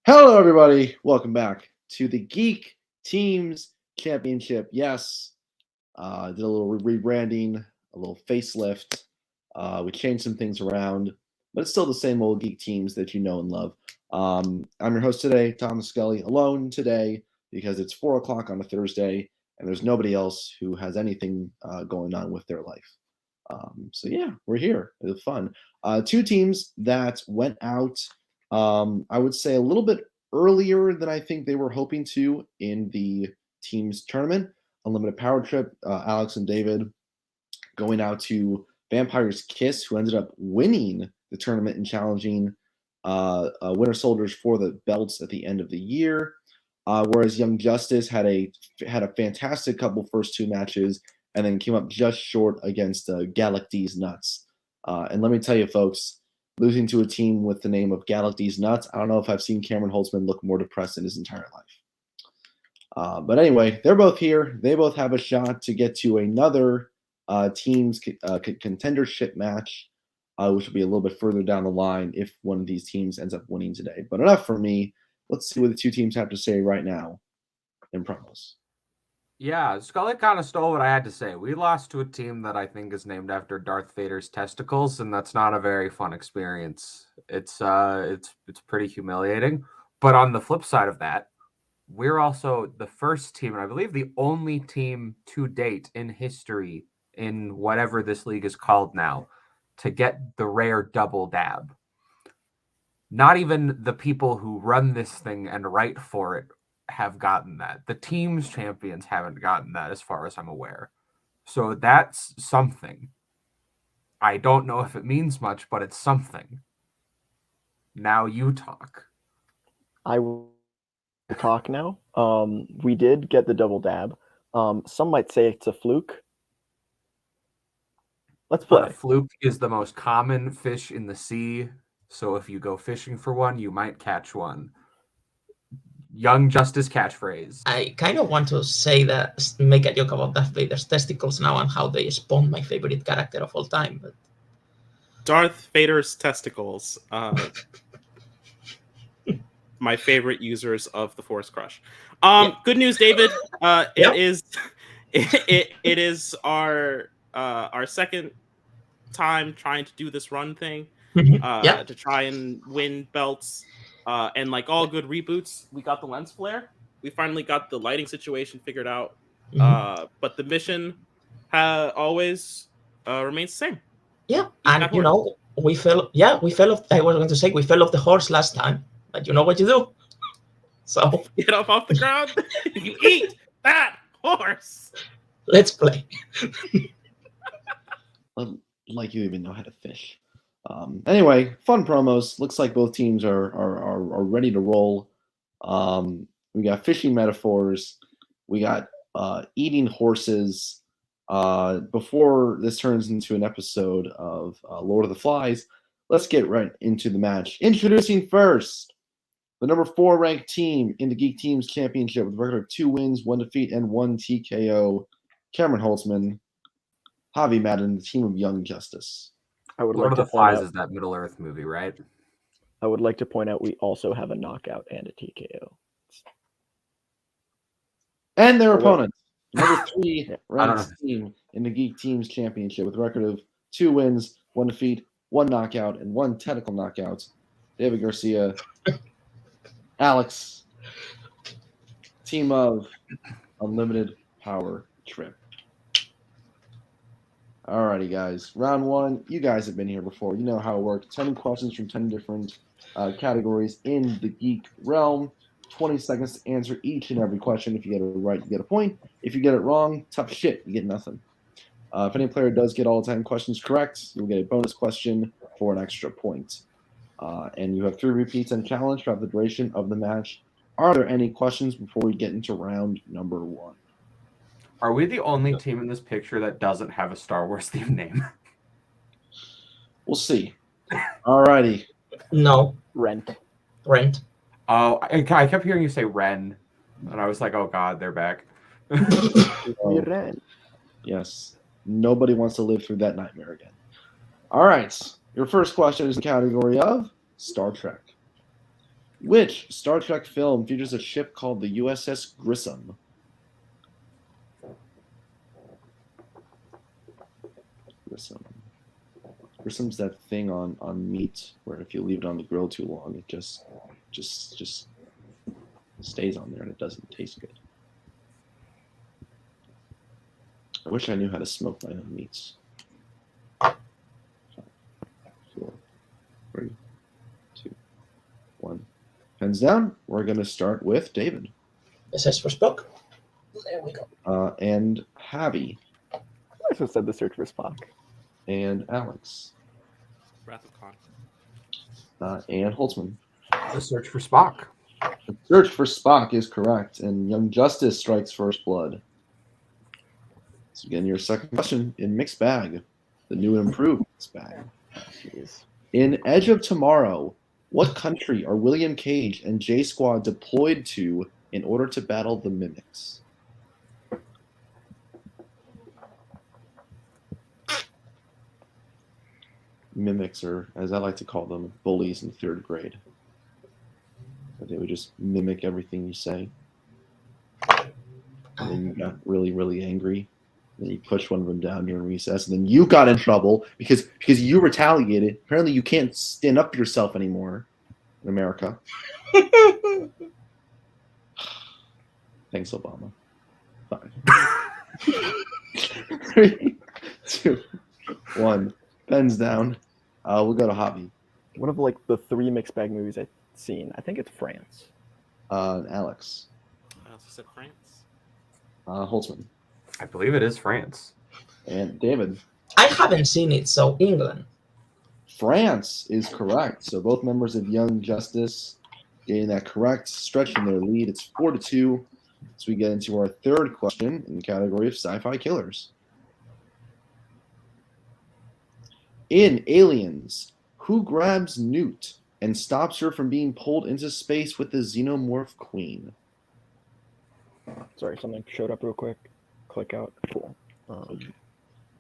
Hello, everybody. Welcome back to the Geek Teams Championship. Yes, did a little rebranding, a little facelift. We changed some things around, but it's still the same old Geek Teams that you know and love. I'm your host today, Thomas Scully, alone today because it's 4 o'clock on a Thursday and there's nobody else who has anything going on with their life. So yeah, we're here. It was fun. Two teams that went out, I would say a little bit earlier than I think they were hoping to in the teams tournament. Unlimited Power Trip, Alex and David going out to Vampire's Kiss, who ended up winning the tournament and challenging Winter Soldiers for the belts at the end of the year. Whereas Young Justice had a fantastic couple first two matches and then came up just short against Galacti's Nuts. And let me tell you, folks, losing to a team with the name of Galacti's Nuts, I don't know if I've seen Cameron Holtzman look more depressed in his entire life. But anyway, they're both here. They both have a shot to get to another team's contendership match, which will be a little bit further down the line if one of these teams ends up winning today. But enough for me. Let's see what the two teams have to say right now in promos. Yeah, Scully kind of stole what I had to say. We lost to a team that I think is named after Darth Vader's testicles, and that's not a very fun experience. It's pretty humiliating. But on the flip side of that, we're also the first team, and I believe the only team to date in history in whatever this league is called now to get the rare double dab. Not even the people who run this thing and write for it have gotten that. The team's champions haven't gotten that as far as I'm aware. So that's something. I don't know if it means much, but it's something. Now you talk. I will talk now. We did get the double dab. Some might say it's a fluke. Let's play. But a fluke is the most common fish in the sea. So if you go fishing for one, you might catch one. Young Justice catchphrase. I kind of want to say that, make a joke about Darth Vader's testicles now and how they spawned my favorite character of all time. But Darth Vader's testicles. My favorite users of the Force Crush. Good news, David. It is our second time trying to do this run thing. To try and win belts. And like all good reboots, we got the lens flare. We finally got the lighting situation figured out. But the mission always remains the same. Yeah, and you know, we fell. I was going to say we fell off the horse last time, but you know what you do. So get up off the ground. You eat that horse. Let's play. Like you even know how to fish. Anyway, fun promos. Looks like both teams are ready to roll. We got fishing metaphors. We got eating horses. Before this turns into an episode of Lord of the Flies, let's get right into the match. Introducing first, the number 4 ranked team in the Geek Teams Championship with a record of 2 wins, 1 defeat, and 1 TKO. Cameron Holtzman, Javi Madden, the team of Young Justice. Lord of the Flies is that Middle Earth movie, right? I would like to point out we also have a knockout and a TKO. And their opponents, number 3 ranked team in the Geek Teams Championship with a record of 2 wins, 1 defeat, 1 knockout, and 1 technical knockout. David Garcia, Alex, team of Unlimited Power Trip. Alrighty, guys. Round 1. You guys have been here before. You know how it works. 10 questions from 10 different categories in the geek realm. 20 seconds to answer each and every question. If you get it right, you get a point. If you get it wrong, tough shit. You get nothing. If any player does get all 10 questions correct, you'll get a bonus question for an extra point. And you have 3 repeats and challenge throughout the duration of the match. Are there any questions before we get into round number 1? Are we the only team in this picture that doesn't have a Star Wars themed name? We'll see. Alrighty. No. Rent. Oh, I kept hearing you say Ren, and I was like, oh god, they're back. Ren. Yes. Nobody wants to live through that nightmare again. All right. Your first question is the category of Star Trek. Which Star Trek film features a ship called the USS Grissom? Grissom's that thing on meat where if you leave it on the grill too long, it just stays on there and it doesn't taste good. I wish I knew how to smoke my own meats. 5, 4, 3, 2, 1. Pens down. We're going to start with David. This is for Spock. There we go. And Javi. I just said the search for Spock. And Alex. Wrath of Khan. And Holtzman. The Search for Spock. The Search for Spock is correct, and Young Justice strikes first blood. So again, your second question in Mixed Bag, the new and improved Mixed Bag. Jeez. In Edge of Tomorrow, what country are William Cage and J Squad deployed to in order to battle the Mimics? Mimics are, as I like to call them, bullies in 3rd grade. They would just mimic everything you say. And then you got really, really angry. Then you pushed one of them down during recess, and then you got in trouble because you retaliated. Apparently, you can't stand up for yourself anymore in America. Thanks, Obama. 5, 3, 2, 1. Pens down. We'll go to Javi. One of like the 3 Mixed Bag movies I've seen. I think it's France. Alex. I also said France. Holtzman. I believe it is France. And David. I haven't seen it, so England. France is correct. So both members of Young Justice getting that correct, stretching their lead. It's 4-2. So we get into our third question in the category of sci-fi killers. In Aliens, who grabs Newt and stops her from being pulled into space with the xenomorph queen? Sorry, something showed up real quick. Click out. Cool.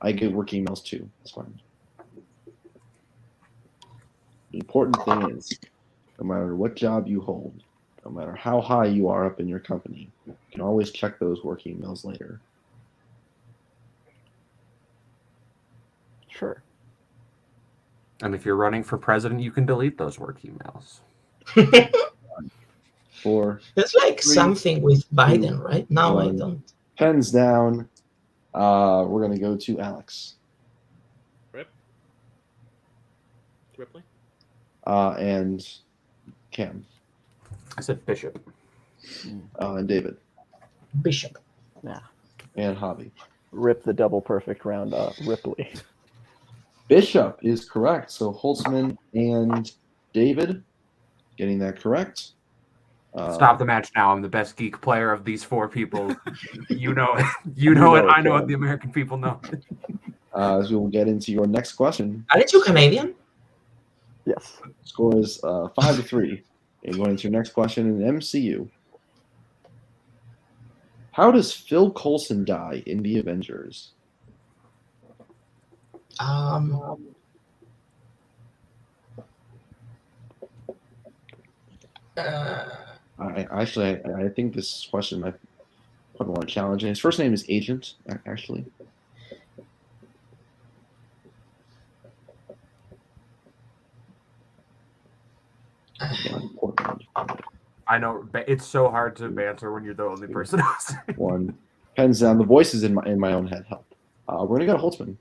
I get work emails too. It's fine. The important thing is, no matter what job you hold, no matter how high you are up in your company, you can always check those work emails later. Sure. And if you're running for president, you can delete those work emails. 4. It's like 3, something with Biden, right? No, 1. I don't. Pens down. We're going to go to Alex. Ripley. And Cam. I said Bishop. And David. Bishop. Yeah. And Javi. Rip the double perfect round. Ripley. Bishop is correct. So Holtzman and David getting that correct. Stop the match now. I'm the best geek player of these 4 people. You know it. You know it. I know it. The American people know it. As we will get into your next question. Aren't you Canadian? Yes. Score is 5-3. And going into your next question in MCU. How does Phil Coulson die in the Avengers? I think this question I probably want to challenge. And his first name is Agent, actually. I know it's so hard to banter when you're the only person else. 1. Pens down. The voices in my own head help. We're gonna go to Holtzman.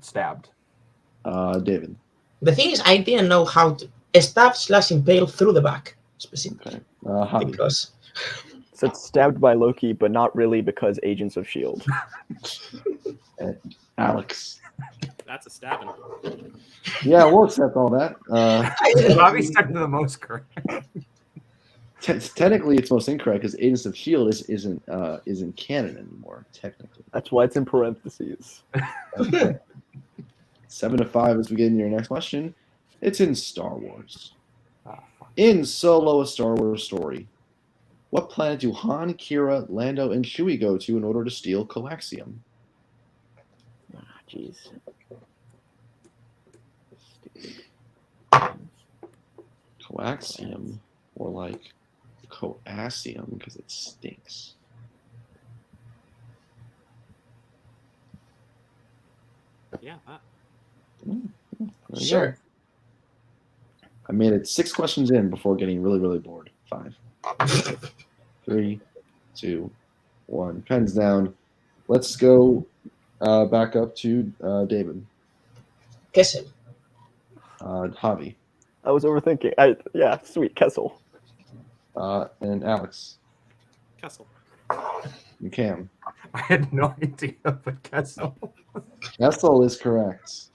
Stabbed. David. The thing is, I didn't know how to stab/impale through the back specifically. Okay. Because So it's stabbed by Loki, but not really because Agents of S.H.I.E.L.D. And Alex. That's a stabbing. Yeah, we'll accept all that. Bobby stuck to the most correct. Technically, it's most incorrect because Agents of S.H.I.E.L.D. isn't canon anymore. Technically, That's why it's in parentheses. okay. 7-5 as we get into your next question. It's in Star Wars. In Solo, a Star Wars story. What planet do Han, Kira, Lando, and Chewie go to in order to steal coaxium? Jeez. Coaxium. Or like coaxium because it stinks. Yeah. There you Sure. go. I made it 6 questions in before getting really, really bored. 5, 3, 2, 1. Pens down. Let's go back up to David. Kessel. Javi. I was overthinking. Yeah, sweet Kessel. And Alex. Kessel. And Cam. I had no idea, but Kessel. Kessel is correct.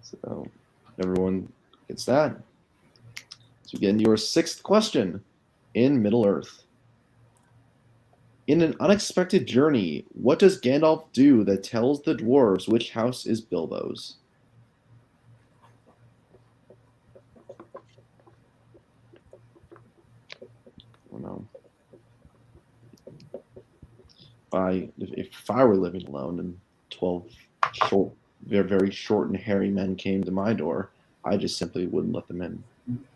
So everyone gets that. So we get into your 6th question in Middle Earth. In an unexpected journey, what does Gandalf do that tells the dwarves which house is Bilbo's? I don't know. If I were living alone and 12 short, very, very short and hairy men came to my door, I just simply wouldn't let them in.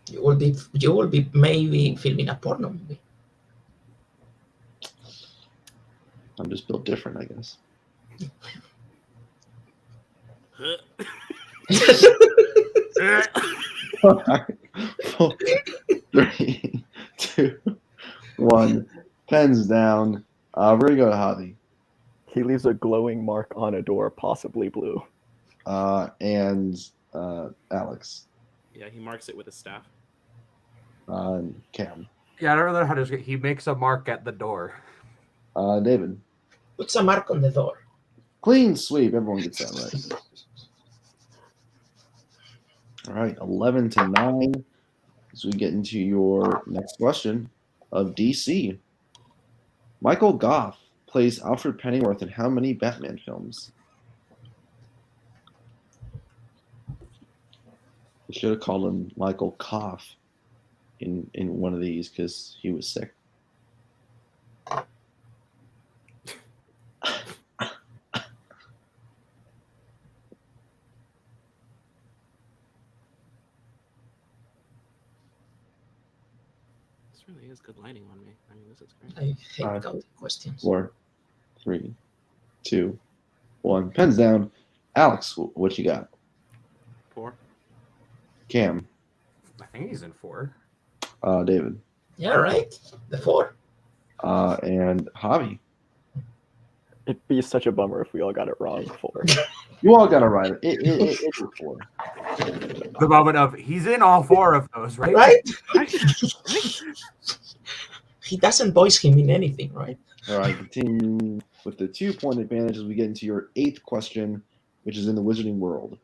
You will be maybe filming a porno movie. I'm just built different, I guess. 4, 3, 2, 1. Pens down. We're gonna go to Javi. He leaves a glowing mark on a door, possibly blue. And Alex. Yeah, he marks it with a staff. Cam. Yeah, I don't know how to. He makes a mark at the door. David. Puts a mark on the door. Clean sweep. Everyone gets that right. All right, 11-9. As we get into your next question of DC. Michael Goff plays Alfred Pennyworth in how many Batman films? We should have called him Michael Cough in one of these because he was sick. This really is good lighting on me. I mean, this is great. I hate counting questions. 4, 3, 2, 1. Pens down. Alex, what you got? 4. Cam. I think he's in 4. David. Yeah, right. The 4. And Javi. It'd be such a bummer if we all got it wrong. 4. You all got it right. It's 4. The moment of he's in all 4 of those, right? Right? He doesn't voice him in anything, right? All right, continue with the 2-point advantage as we get into your 8th question, which is in the Wizarding World.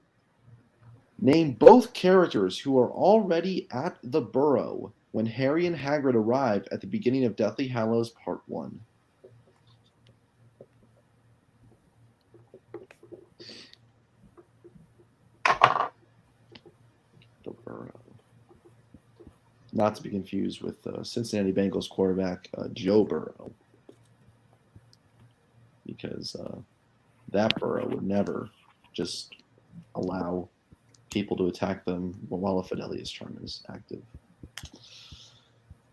Name both characters who are already at the Burrow when Harry and Hagrid arrive at the beginning of Deathly Hallows Part 1. The Burrow. Not to be confused with Cincinnati Bengals quarterback Joe Burrow. Because that Burrow would never just allow people to attack them while a Fidelius charm is active.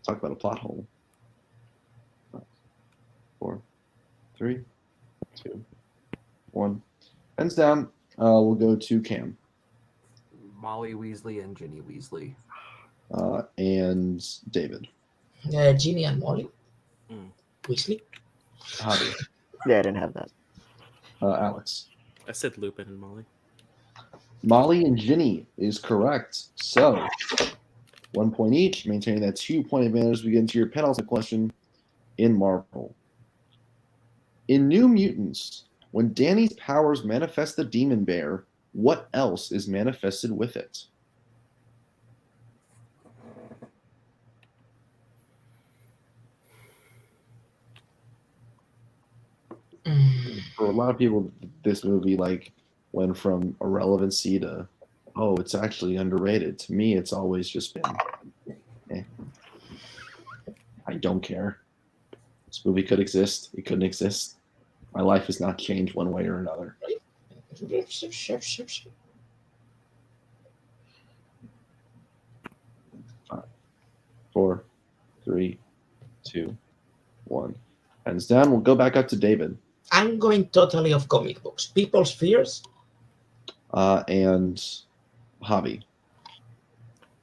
Talk about a plot hole. 4, 3, 2, 1. Pens down. We'll go to Cam. Molly Weasley and Ginny Weasley. And David. Ginny and Molly. Weasley. Javi. Yeah, I didn't have that. Alex. I said Lupin and Molly. Molly and Ginny is correct. So, 1 point each, maintaining that 2-point advantage. We get into your penultimate question in Marvel. In New Mutants, when Danny's powers manifest the Demon Bear, what else is manifested with it? For a lot of people, this movie went from irrelevancy to, oh, it's actually underrated. To me, it's always just been, I don't care. This movie could exist. It couldn't exist. My life has not changed one way or another. 4, 3, 2, 1. Hands down. We'll go back up to David. I'm going totally off comic books. People's fears. And Javi.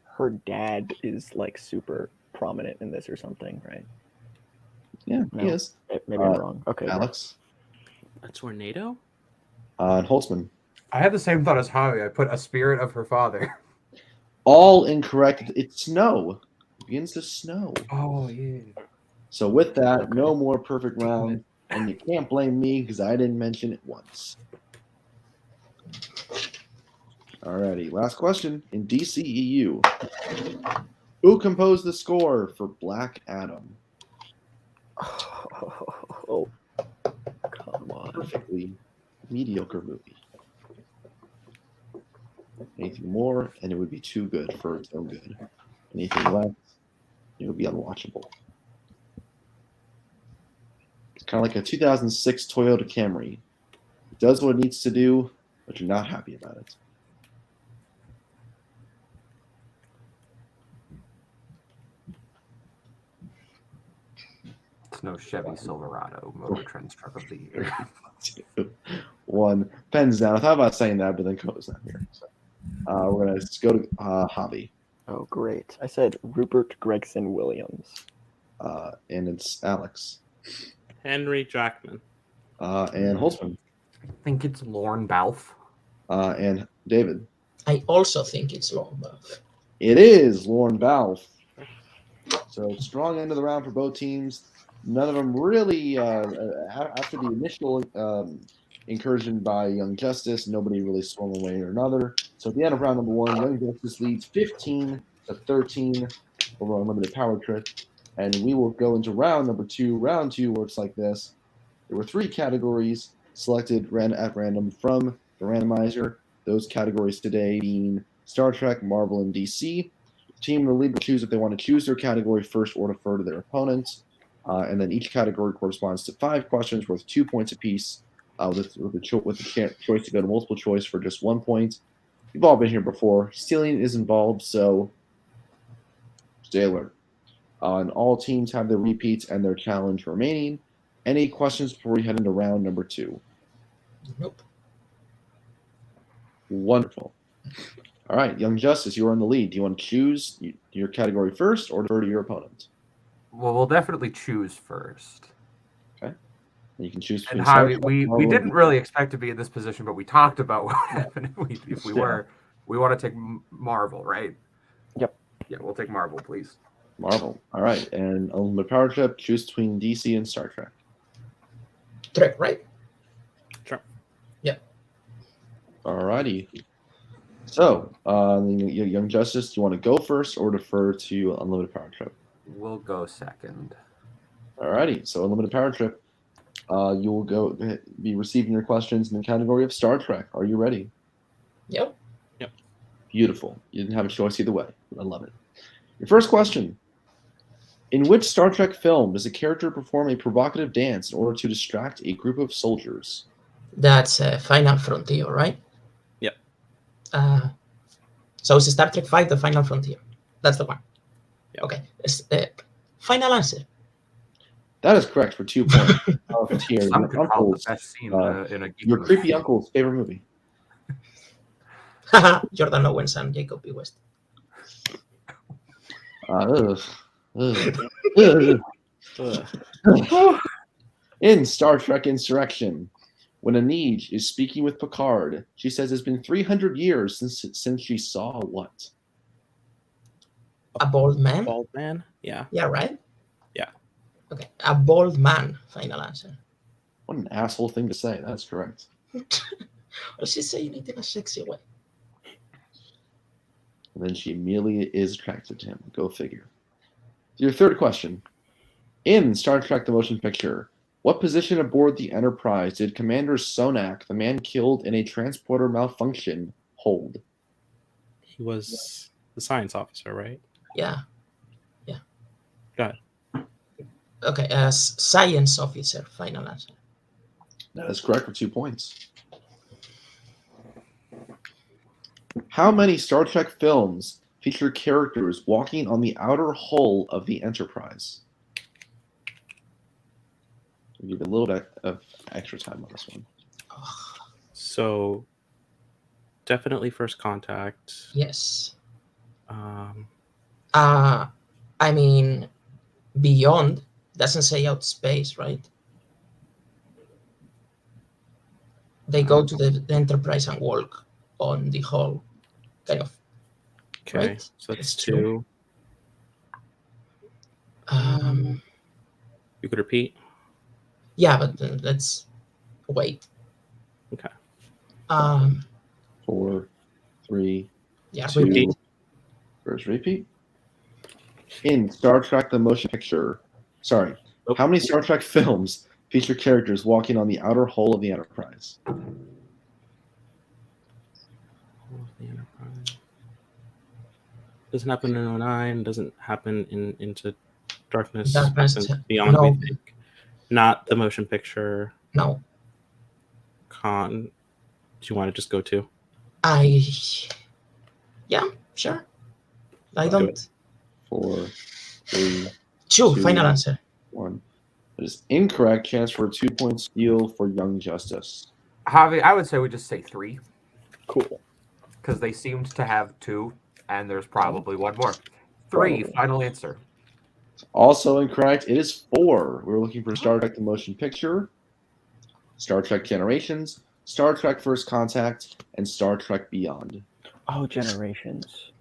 Her dad is like super prominent in this or something, right? Yeah, No. he is. Maybe I'm wrong. Okay. Alex. A tornado? And Holtzman. I had the same thought as Javi. I put a spirit of her father. All incorrect. It's snow. It begins to snow. Oh, yeah. So with that, no more perfect round. And you can't blame me because I didn't mention it once. Alrighty, last question. In DCEU, who composed the score for Black Adam? Oh, come on. Perfectly mediocre movie. Anything more, and it would be too good for its own good. Anything less, it would be unwatchable. It's kind of like a 2006 Toyota Camry. It does what it needs to do, but you're not happy about it. It's no Chevy Silverado Motor Trend's Truck of the Year. 2, 1. Pens down. I thought about saying that, but then Co's not here. So, we're going to go to Javi. Oh, great. I said Rupert Gregson Williams. And it's Alex. Henry Jackman. And Holtzman. I think it's Lorne Balfe. And David. I also think it's Lorne Balfe. It is Lorne Balfe. So strong end of the round for both teams. None of them really, after the initial incursion by Young Justice, nobody really swung one way or another. So at the end of round number 1, Young Justice leads 15-13 over Unlimited Power Trip. And we will go into round number 2. Round 2 works like this. There were 3 categories selected at random from the randomizer. Those categories today being Star Trek, Marvel, and DC. The team in the lead will choose if they want to choose their category first or defer to their opponents. And then each category corresponds to 5 questions worth 2 points apiece, with the choice to go to multiple choice for just 1 point. You've all been here before. Stealing is involved, so stay alert. And all teams have their repeats and their challenge remaining. Any questions before we head into round number 2? Nope. Wonderful. All right, Young Justice, you are in the lead. Do you want to choose your category first or defer to your opponent? Well, we'll definitely choose first. Okay. You can choose between And Star Javi, Trek, we Marvel, didn't and really expect to be in this position, but we talked about what would happen if we were. We want to take Marvel, right? Yep. Yeah, we'll take Marvel, please. Marvel. All right. And Unlimited Power Trip, choose between DC and Star Trek. Trek, right? Sure. Yeah. All righty. So, Young Justice, do you want to go first or defer to Unlimited Power Trip? We'll go second. All righty. So, Unlimited Power Trip, you will be receiving your questions in the category of Star Trek. Are you ready? Yep. Beautiful. You didn't have a choice either way. I love it. Your first question. In which Star Trek film does a character perform a provocative dance in order to distract a group of soldiers? That's Final Frontier, right? Yep. So it's Star Trek 5, The Final Frontier. That's the one. Yep. Okay. Final answer. That is correct for 2 points. Frontier, Some could call it the best scene in a Geek your movie. creepy uncle's favorite movie. Jordan Owens and Jacob B. West. In Star Trek Insurrection, when Anij is speaking with Picard, she says it's been 300 years since she saw what? A bald man? Bald man? Yeah. Yeah, right? Yeah. Okay. A bald man. Final answer. What an asshole thing to say. That's correct. Well, she's saying it in a sexy way. And then she immediately is attracted to him. Go figure. Your third question. In Star Trek The Motion Picture, what position aboard the Enterprise did Commander Sonak, the man killed in a transporter malfunction, hold? He was the science officer, right? Yeah. Got it. Okay. Science officer. Final answer. That is correct for 2 points. How many Star Trek films feature characters walking on the outer hull of the Enterprise? I'll give you a little bit of extra time on this one. So definitely First Contact. Yes. Um, I mean, beyond doesn't say out space, right? They go to the Enterprise and walk on the hull, kind of. okay, Right? so that's It's 2. true. You could repeat. Yeah, but let's wait. Okay. 4, 3, Yeah, 2. repeat. First repeat. In Star Trek the Motion Picture, sorry, Nope. how many Star Trek films feature characters walking on the outer hull of the Enterprise? Doesn't happen in 09. Doesn't happen in Into Darkness. Darkness, Happens beyond. no. We think. Not the motion picture. No. Con. Do you want to just go to? Yeah, sure. I Do don't. it. 4, 3, Two, 2, final answer. 1. That is incorrect. Chance for a 2-point steal for Young Justice. Javi, I would say we just say 3 Cool. because they seemed to have 2, and there's probably one more. 3, Probably. final answer. Also incorrect. It is 4. We're looking for Star Trek the Motion Picture, Star Trek Generations, Star Trek First Contact, and Star Trek Beyond. Oh, Generations.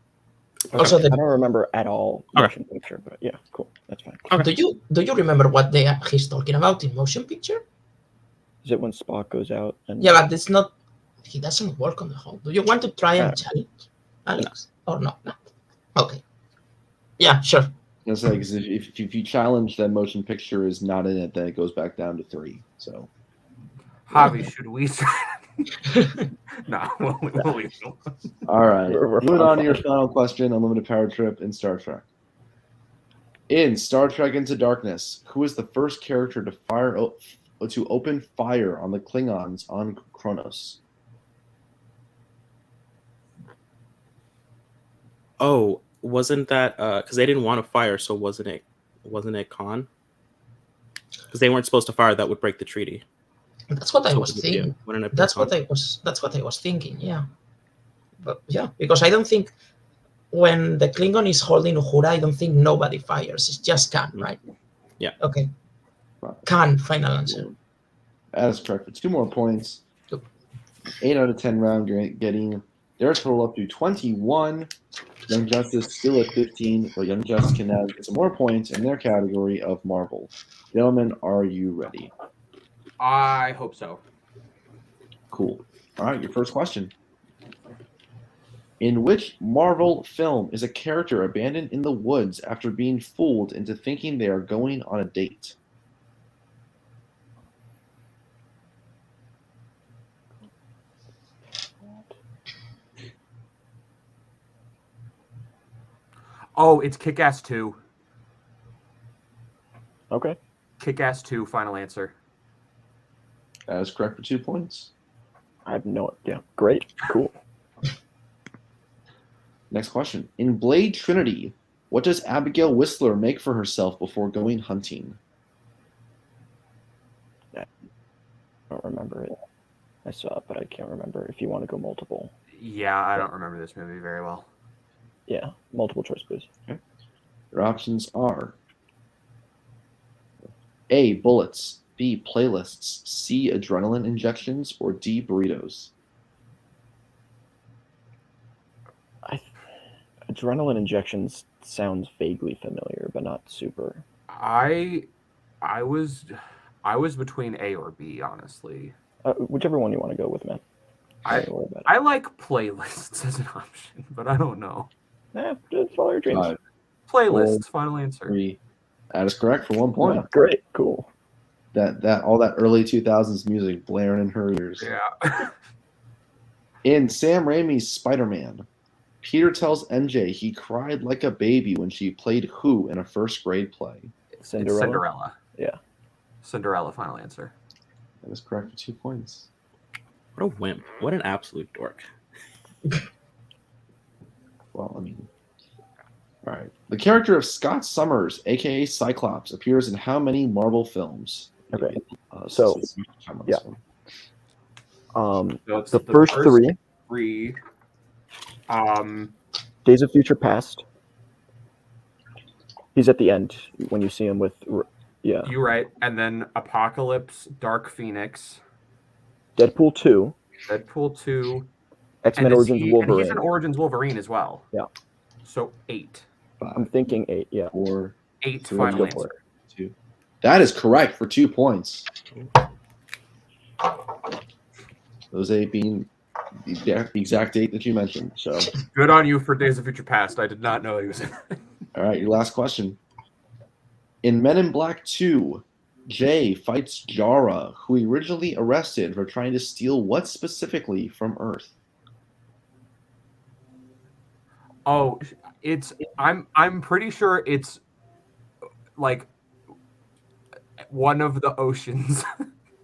Also, I don't remember at all Okay. motion picture, but yeah, cool. That's fine. Okay. do you remember what he's talking about in motion picture? Is it when Spock goes out and Yeah, but it's not. He doesn't work on the hull. Do you want to try and challenge Alex or not? No. Okay. Yeah, sure. It's like if you challenge that motion picture is not in it, then it goes back down to 3. So Javi, should we? No, we'll leave it. all right. We're Moving on to fine. your final question, Unlimited Power Trip in Star Trek. In Star Trek Into Darkness, who is the first character to open fire on the Klingons on Kronos? Oh, wasn't that because they didn't want to fire? So wasn't it Khan? Because they weren't supposed to fire. That would break the treaty. That's what I So was yeah, thinking. wouldn't it be That's Khan? what I was thinking. Yeah, but yeah, because I don't think when the Klingon is holding Uhura, I don't think nobody fires. It's just Khan, right? Yeah. Okay. Khan, final answer. That is correct for 2 more points. Yep. 8 out of 10 round getting their total up to 21. Young Justice still at 15, but Young Justice can now get some more points in their category of Marvel. Gentlemen, are you ready? I hope so. Cool. All right, your first question. In which Marvel film is a character abandoned in the woods after being fooled into thinking they are going on a date? Oh, it's Kick-Ass 2. Okay. Kick-Ass 2, final answer. That is correct for 2 points. I have no. Yeah. Great. Cool. Next question. In Blade Trinity, what does Abigail Whistler make for herself before going hunting? I don't remember it. I saw it, but I can't remember. If you want to go multiple. Yeah, I don't remember this movie very well. Yeah. Multiple choice, please. Your options are A, bullets, B, playlists, C, adrenaline injections, or D, burritos. Adrenaline injections sounds vaguely familiar, but not super. I was between A or B, honestly. Whichever one you want to go with, man. Don't worry about it. I like playlists as an option, but I don't know. Just follow your dreams. 5, Playlists, final answer. 3. That is correct for 1 point. Yeah, great, cool. That all that early 2000s music blaring in her ears. Yeah. In Sam Raimi's Spider-Man, Peter tells MJ he cried like a baby when she played who in a first grade play? It's Cinderella? Cinderella. Yeah. Cinderella, final answer. That is correct for 2 points. What a wimp! What an absolute dork! Well, I mean, All right. The character of Scott Summers, aka Cyclops, appears in how many Marvel films? Okay. So yeah. So it's the first three. Days of Future Past. He's at the end when you see him with, yeah. You're right. And then Apocalypse, Dark Phoenix, Deadpool 2, Deadpool 2, X-Men Origins Wolverine. And he's in Origins Wolverine as well. Yeah. So 8. I'm thinking 8. Yeah. 4, 8 3, final answer. 2. That is correct for 2 points. Those 8 being the exact date that you mentioned. So good on you for Days of Future Past. I did not know he was in. All right, your last question. In Men in Black 2, Jay fights Jara, who he originally arrested for trying to steal what specifically from Earth? Oh, I'm pretty sure it's like one of the oceans,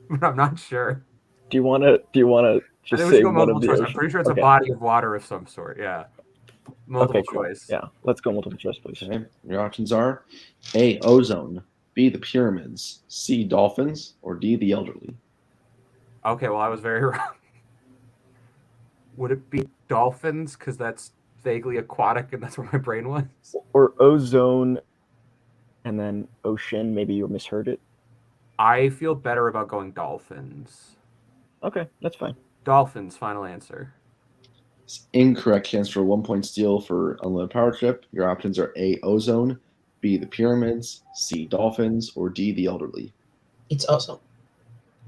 but I'm not sure. Do you want to just say one of the oceans? I'm pretty sure it's a body of water of some sort. Yeah. Multiple choice. Cool. Yeah, let's go multiple choice, please. Okay. Your options are A, ozone, B, the pyramids, C, dolphins, or D, the elderly. Okay, well, I was very wrong. Would it be dolphins? Because that's vaguely aquatic, and that's where my brain was. Or ozone, and then ocean. Maybe you misheard it. I feel better about going dolphins. Okay, that's fine. Dolphins, final answer. It's incorrect. Chance for a 1-point steal for Unlimited Power Trip. Your options are A, ozone, B, the pyramids, C, dolphins, or D, the elderly. It's ozone.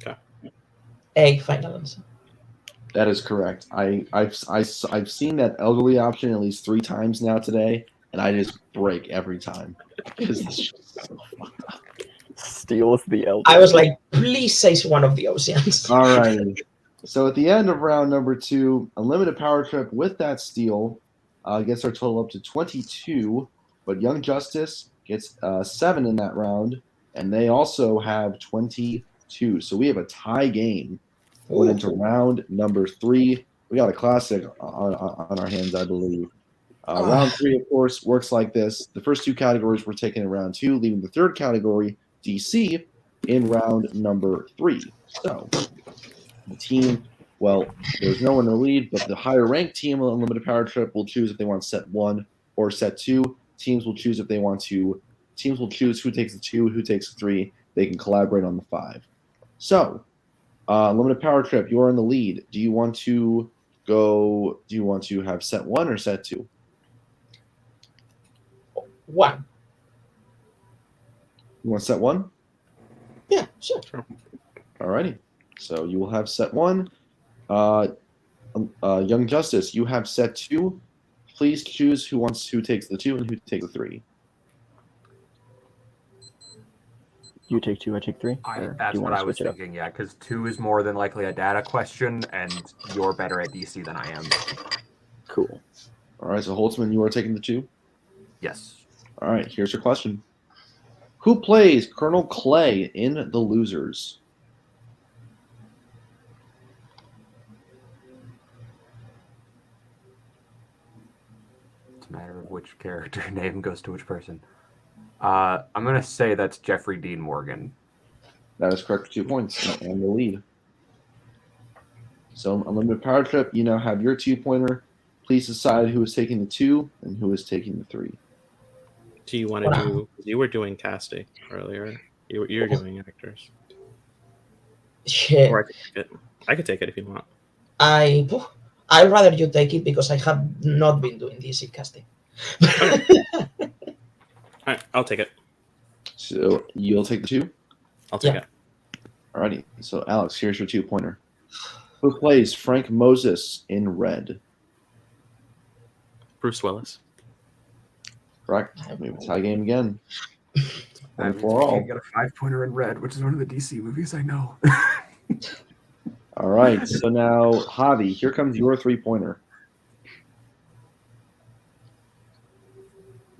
Okay. A, final answer. That is correct. I've seen that elderly option at least 3 times now today, and I just break every time because it's just so fucked up. Steal is the elderly. I was like, please say one of the oceans. All right. So at the end of round number 2, Unlimited Power Trip with that steal gets our total up to 22, but Young Justice gets 7 in that round, and they also have 22. So we have a tie game going into round number 3. We got a classic on our hands, I believe. Round 3, of course, works like this. The first 2 categories were taken in round 2, leaving the third category, DC, in round number 3. So the team, well, there's no one in the lead, but the higher ranked team on Unlimited Power Trip will choose if they want set 1 or set 2. Teams will choose if they want to. Teams will choose who takes the 2, who takes the 3. They can collaborate on the 5. So, Unlimited Power Trip, you're in the lead. Do you want to have set 1 or set 2? 1. You want set 1? Yeah, sure. Alrighty. So you will have set 1. Young Justice, you have set 2. Please choose who takes the 2 and who takes the 3. You take 2, I take 3. That's what I was thinking. Yeah, because 2 is more than likely a data question, and you're better at DC than I am. Cool. All right. So Holtzman, you are taking the 2. Yes. All right. Here's your question. Who plays Colonel Clay in The Losers? It's a matter of which character name goes to which person. I'm going to say that's Jeffrey Dean Morgan. That is correct for 2 points and the lead. So Unlimited Power Trip, you now have your 2-pointer. Please decide who is taking the 2 and who is taking the 3. Do you want to do? You were doing casting earlier. You're doing actors. Shit. Or I could take it if you want. I'd rather you take it because I have not been doing DC casting. All right, I'll take it. So you'll take the 2? I'll take it. Alrighty. So Alex, here's your 2-pointer. Who plays Frank Moses in Red? Bruce Willis. Correct. We have a tie game again. I got a 5-pointer in Red, which is one of the DC movies I know. All right. So now, Javi, here comes your 3-pointer.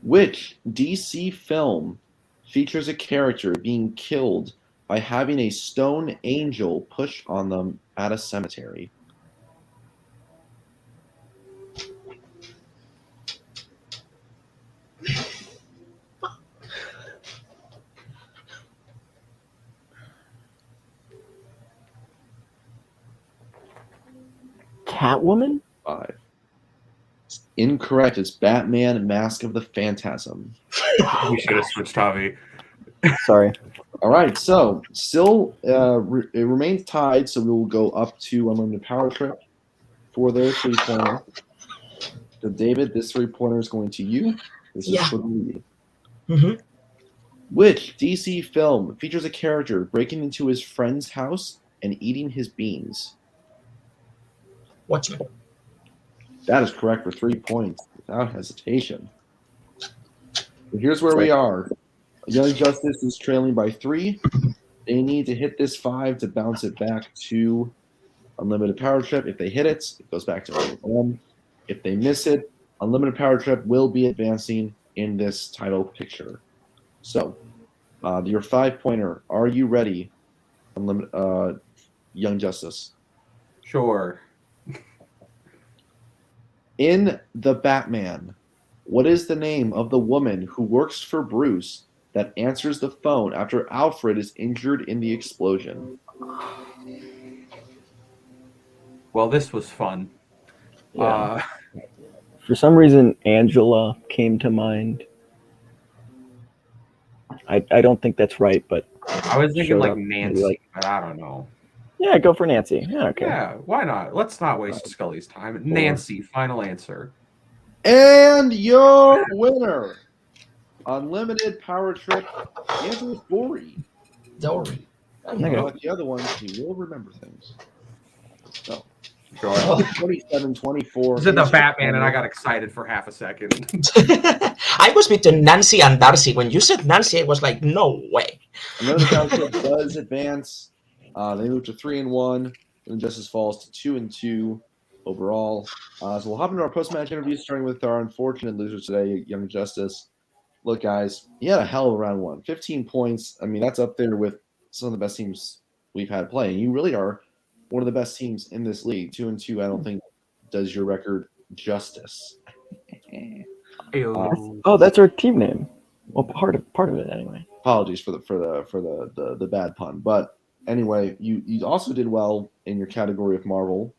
Which DC film features a character being killed by having a stone angel push on them at a cemetery? Catwoman? 5. Incorrect. It's Batman: Mask of the Phantasm. We should have switched Javi. Sorry. All right, so still it remains tied, so we will go up to Unlimited Power Trip for their 3-pointer. So David, this 3-pointer is going to you. This is for the lead. Mm-hmm. Which DC film features a character breaking into his friend's house and eating his beans? Watchmen. That is correct for 3 points without hesitation. So here's where we are. Young Justice is trailing by 3. They need to hit this 5 to bounce it back to Unlimited Power Trip. If they hit it, it goes back to 1. If they miss it, Unlimited Power Trip will be advancing in this title picture. So, your 5-pointer, are you ready, Young Justice? Sure. In The Batman, what is the name of the woman who works for Bruce that answers the phone after Alfred is injured in the explosion? Well, this was fun. Yeah. For some reason, Angela came to mind. I don't think that's right, but I was thinking like up, Nancy, but I don't know. Yeah, go for Nancy. Yeah, okay. Yeah, why not? Let's not waste Scully's time. Nancy, final answer. And your winner, Unlimited Power Trip, answer is Dory. Dory. Like the other ones, you will remember things. So, Sure. 27-24. Is it the Batman? And I got excited for half a second. I was between Nancy and Darcy. When you said Nancy, I was like, no way. Another Power Trip does advance. They move to 3-1, and Justice falls to 2-2 overall. So we'll hop into our post-match interviews, starting with our unfortunate loser today, Young Justice. Look, guys, he had a hell of a round 1. 15 points. I mean, that's up there with some of the best teams we've had playing. You really are one of the best teams in this league. 2-2, I don't think does your record justice. Oh, that's our team name. Well, part of it anyway. Apologies for the bad pun, but anyway, you also did well in your category of Marvel.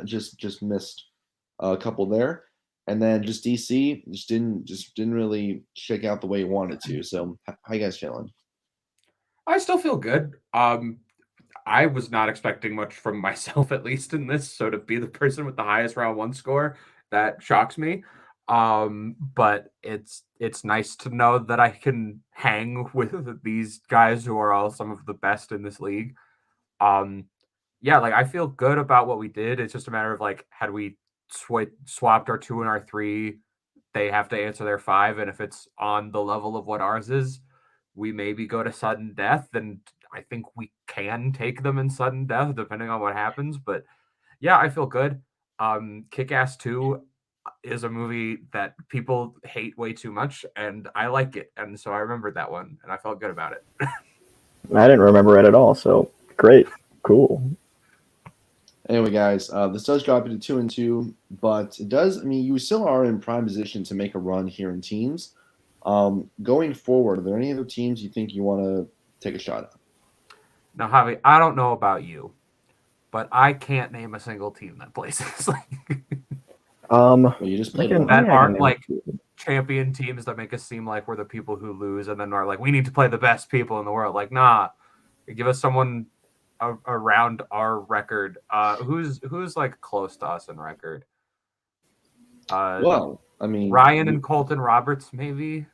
Just missed a couple there, and then just DC didn't really shake out the way you wanted to. So how you guys feeling? I still feel good. I was not expecting much from myself, at least in this. So to be the person with the highest round 1 score, that shocks me. But it's nice to know that I can hang with these guys who are all some of the best in this league. Yeah, like I feel good about what we did. It's just a matter of like, had we swapped our 2 and our 3, they have to answer their 5, and if it's on the level of what ours is, we maybe go to sudden death, and I think we can take them in sudden death depending on what happens. But yeah, I feel good. Kick-Ass 2 is a movie that people hate way too much, and I like it, and so I remembered that one, and I felt good about it. I didn't remember it at all, so great, cool. Anyway, guys, this does drop you to 2-2, but it does. I mean, you still are in prime position to make a run here in teams. Going forward, are there any other teams you think you want to take a shot at? Now, Javi, I don't know about you, but I can't name a single team that plays this league. Well, you just played that aren't like champion teams that make us seem like we're the people who lose, and then are like, we need to play the best people in the world. Like, nah, give us someone around our record. Who's like close to us in record? Well, I mean, Ryan and Colton Roberts, maybe.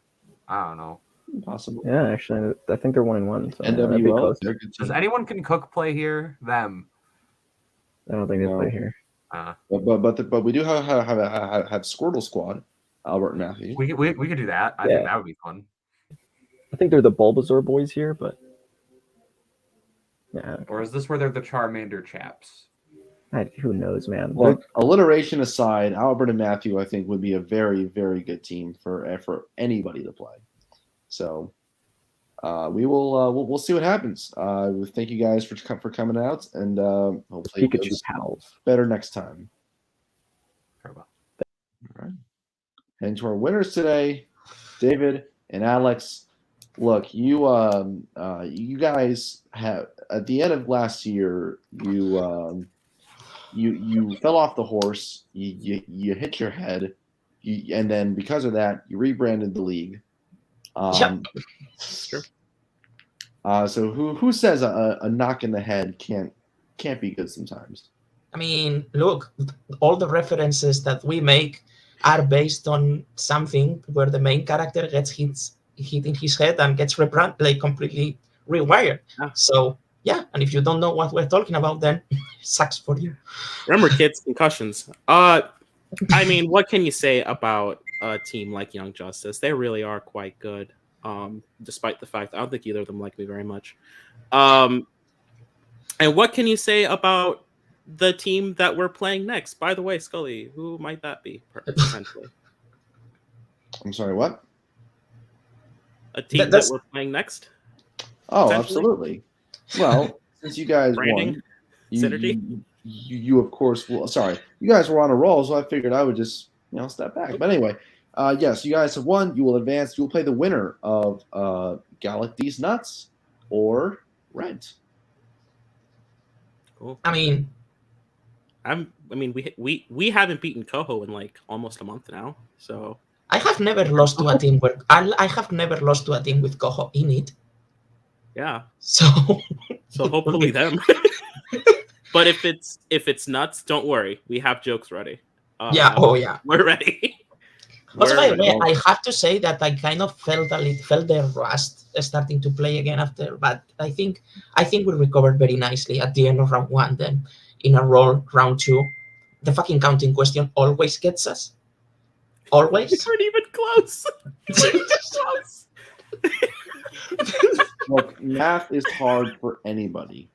I don't know. Possible. Yeah, actually, I think they're 1-1. So NWL. Does anyone can cook play here? Them. I don't think they play here. But we do have Squirtle Squad, Albert and Matthew. We could do that. I think that would be fun. I think they're the Bulbasaur boys here, but yeah. Or is this where they're the Charmander chaps? Who knows, man? Look, alliteration aside, Albert and Matthew, I think, would be a very, very good team for anybody to play. So we'll see what happens. Thank you guys for coming out, and hopefully it goes better next time. Farewell. All right. And to our winners today, David and Alex. Look, you guys have at the end of last year, you you fell off the horse, you hit your head, and then because of that, you rebranded the league. Yep. Sure. So who says a knock in the head can't be good sometimes? I mean, look, all the references that we make are based on something where the main character gets hit in his head and gets completely rewired. Yeah. So yeah, and if you don't know what we're talking about, then it sucks for you. Remember, kids, concussions. I mean, what can you say about a team like Young Justice? They really are quite good, despite the fact I don't think either of them like me very much. And what can you say about the team that we're playing next? By the way, Scully, who might that be potentially? I'm sorry, what? A team that we're playing next? Oh, absolutely. Well, since you guys Branding? won, Synergy? you of course will. Sorry, you guys were on a roll, so I figured I would just step back. But anyway, yes, you guys have won. You will advance. You will play the winner of Gallic These Nuts or Rent. Cool. I mean, we haven't beaten Coho in like almost a month now, so I have never lost to a team where I have never lost to a team with Coho in it. yeah. So Hopefully them. But if it's nuts, don't worry. We have jokes ready. Yeah. Oh yeah. We're ready. Also, by the way, I have to say that I kind of felt the rust starting to play again after, but I think we recovered very nicely at the end of round 1. Then in a round 2, the fucking counting question always gets us. Always. We weren't even close. Look, math is hard for anybody.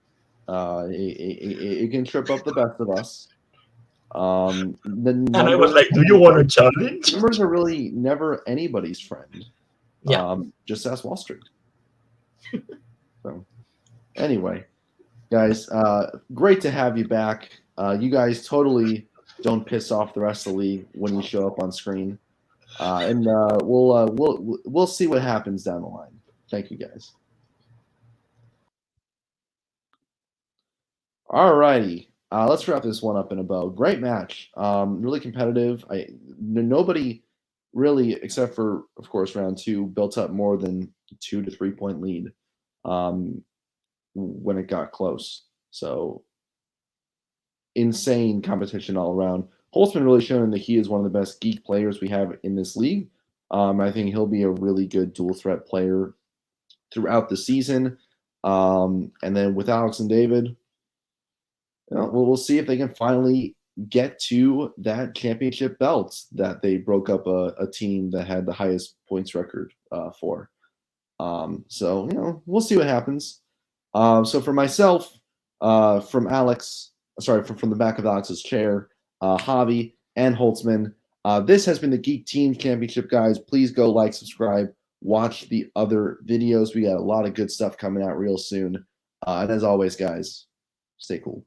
It can trip up the best of us. And I was like, "Do you want a challenge?" Numbers are really never anybody's friend. Yeah. Just ask Wall Street. So, anyway, guys, great to have you back. You guys totally don't piss off the rest of the league when you show up on screen, and we'll see what happens down the line. Thank you, guys. All righty. Let's wrap this one up in a bow. Great match. Really competitive. Nobody really, except for, of course, round 2, built up more than 2 to 3 point lead when it got close. So insane competition all around. Holtzman really showing that he is one of the best geek players we have in this league. I think he'll be a really good dual threat player throughout the season. And then with Alex and David, we'll see if they can finally get to that championship belt that they broke up a team that had the highest points record for. So, we'll see what happens. So for myself, from Alex, from the back of Alex's chair, Javi, and Holtzman, this has been the Geek Team Championship, guys. Please go like, subscribe, watch the other videos. We got a lot of good stuff coming out real soon. And as always, guys, stay cool.